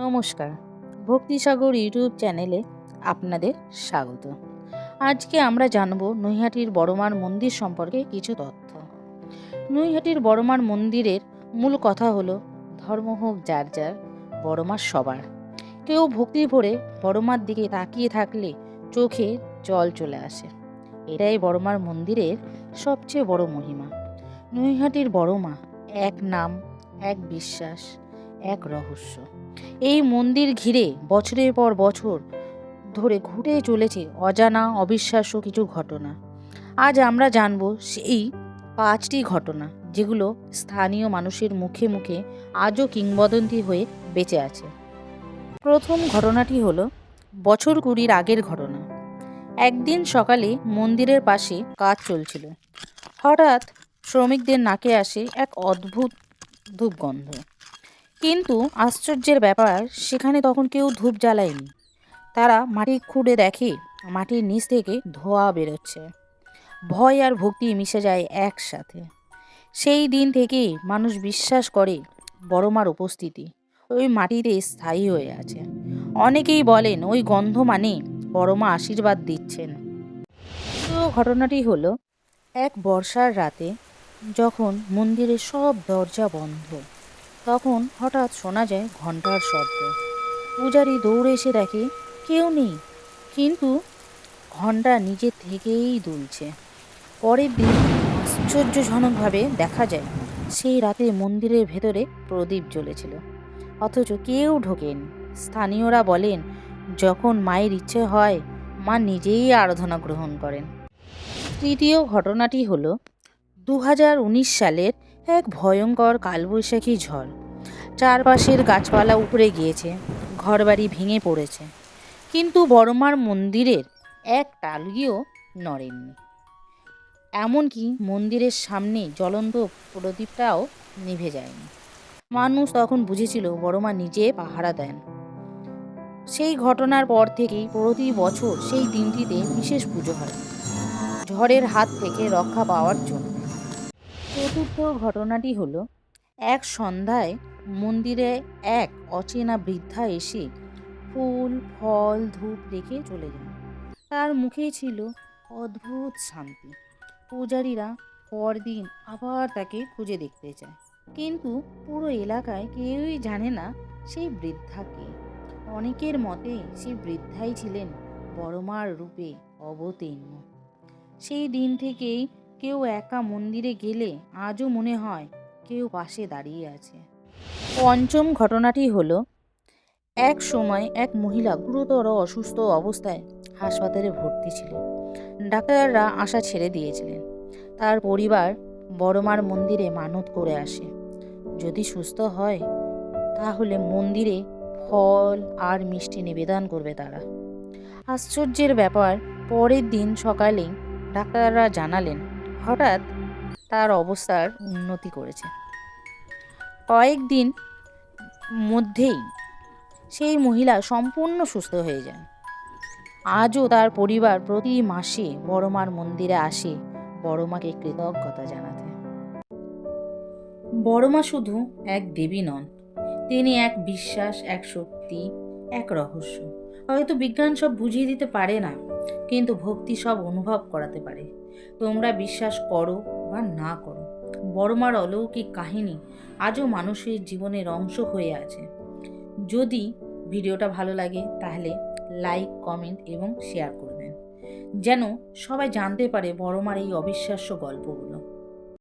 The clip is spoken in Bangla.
নমস্কার, ভক্তিসাগর ইউটিউব চ্যানেলে আপনাদের স্বাগত। আজকে আমরা জানব নৈহাটির বড়মার মন্দির সম্পর্কে কিছু তথ্য। নৈহাটির বড়মার মন্দিরের মূল কথা হলো ধর্ম হোক যার যার, বড়মা সবার। কেউ ভক্তি ভরে বড়মার দিকে তাকিয়ে থাকলে চোখে জল চলে আসে। এটাই বড়মার মন্দিরের সবচেয়ে বড় মহিমা। নৈহাটির বড়মা এক নাম, এক বিশ্বাস, এক রহস্য। এই মন্দির ঘিরে বছরের পর বছর ধরে ঘুরে চলেছে অজানা অবিশ্বাস্য কিছু ঘটনা। আজ আমরা জানব সেই 5টি ঘটনা যেগুলো স্থানীয় মানুষের মুখে মুখে আজও কিংবদন্তি হয়ে বেঁচে আছে। প্রথম ঘটনাটি হলো বছর 20 আগের ঘটনা। একদিন সকালে মন্দিরের পাশে কাজ চলছিল। হঠাৎ শ্রমিকদের নাকে আসে এক অদ্ভুত ধূপগন্ধ। কিন্তু আশ্চর্যের ব্যাপার, সেখানে তখন কেউ ধূপ জ্বালায়নি। তারা মাটি খুঁড়ে দেখে মাটির নিচ থেকে ধোঁয়া বেরোচ্ছে। ভয় আর ভক্তি মিশে যায় একসাথে। সেই দিন থেকেই মানুষ বিশ্বাস করে বড়মার উপস্থিতি ওই মাটিতে স্থায়ী হয়ে আছে। অনেকেই বলেন ওই গন্ধ মানে বড়মা আশীর্বাদ দিচ্ছেন। তো ঘটনাটি হলো এক বর্ষার রাতে, যখন মন্দিরের সব দরজা বন্ধ, তখন হঠাৎ শোনা যায় ঘন্টার শব্দ। পূজারী দৌড়ে এসে দেখে কেউ নেই, কিন্তু ঘন্টা নিজে থেকেই দুলছে। পরের দিন আশ্চর্যজনকভাবে দেখা যায় সেই রাতে মন্দিরের ভেতরে প্রদীপ জ্বলেছিল, অথচ কেউ ঢোকেনি। স্থানীয়রা বলেন যখন মায়ের ইচ্ছে হয় মা নিজেই আরাধনা গ্রহণ করেন। তৃতীয় ঘটনাটি হলো 2019 সালের এক ভয়ঙ্কর কালবৈশাখী ঝড়। চারপাশের গাছপালা উপড়ে গিয়েছে, ঘরবাড়ি ভেঙে পড়েছে, কিন্তু বড়মার মন্দিরের এক টালিও নড়েননি। এমনকি মন্দিরের সামনে জ্বলন্ত প্রদীপটাও নিভে যায়নি। মানুষ তখন বুঝেছিল বড়মা নিজে পাহারা দেন। সেই ঘটনার পর থেকেই প্রতি বছর সেই দিনটিতে বিশেষ পুজো হয়, ঝড়ের হাত থেকে রক্ষা পাওয়ার জন্য। চতুর্থ ঘটনাটি হলো এক সন্ধ্যায় মন্দিরে এক অচেনা বৃদ্ধা এসে ফুল ফল ধূপ রেখে চলে যান। তার মুখে ছিল অদ্ভুত শান্তি। পূজারীরা পরদিন আবার তাকে খুঁজে দেখতে চায়, কিন্তু পুরো এলাকায় কেউই জানে না সেই বৃদ্ধাকে। অনেকের মতে সেই বৃদ্ধাই ছিলেন বড়মার রূপে অবতীর্ণ। সেই দিন থেকেই কেউ একা মন্দিরে গেলে আজও মনে হয় কেউ পাশে দাঁড়িয়ে আছে। পঞ্চম ঘটনাটি হলো এক সময় এক মহিলা গুরুতর অসুস্থ অবস্থায় হাসপাতালে ভর্তি ছিলেন। ডাক্তাররা আশা ছেড়ে দিয়েছিলেন। তার পরিবার বড়মার মন্দিরে মানত করে আসে, যদি সুস্থ হয় তাহলে মন্দিরে ফল আর মিষ্টি নিবেদন করবে তারা। আশ্চর্যের ব্যাপার, পরের দিন সকালেই ডাক্তাররা জানালেন হঠাৎ তার অবস্থার উন্নতি করেছে। কয়েকদিন মধ্যেই সেই মহিলা সম্পূর্ণ সুস্থ হয়ে যান। আজও তার পরিবার প্রতি মাসে বড়মার মন্দিরে আসে বড়মাকে কৃতজ্ঞতা জানাতে। বড়মা শুধু এক দেবী নন, তিনি এক বিশ্বাস, এক শক্তি, এক রহস্য। হয়তো বিজ্ঞান সব বুঝিয়ে দিতে পারে না, কিন্তু ভক্তি সব অনুভব করাতে পারে। তোমরা বিশ্বাস করো বা না করো, বড়মার অলৌকিক কাহিনী আজও মানুষের জীবনের অংশ হয়ে আছে। যদি ভিডিওটা ভালো লাগে তাহলে লাইক, কমেন্ট এবং শেয়ার করবেন, যেন সবাই জানতে পারে বড়মার এই অবিশ্বাস্য গল্পগুলো।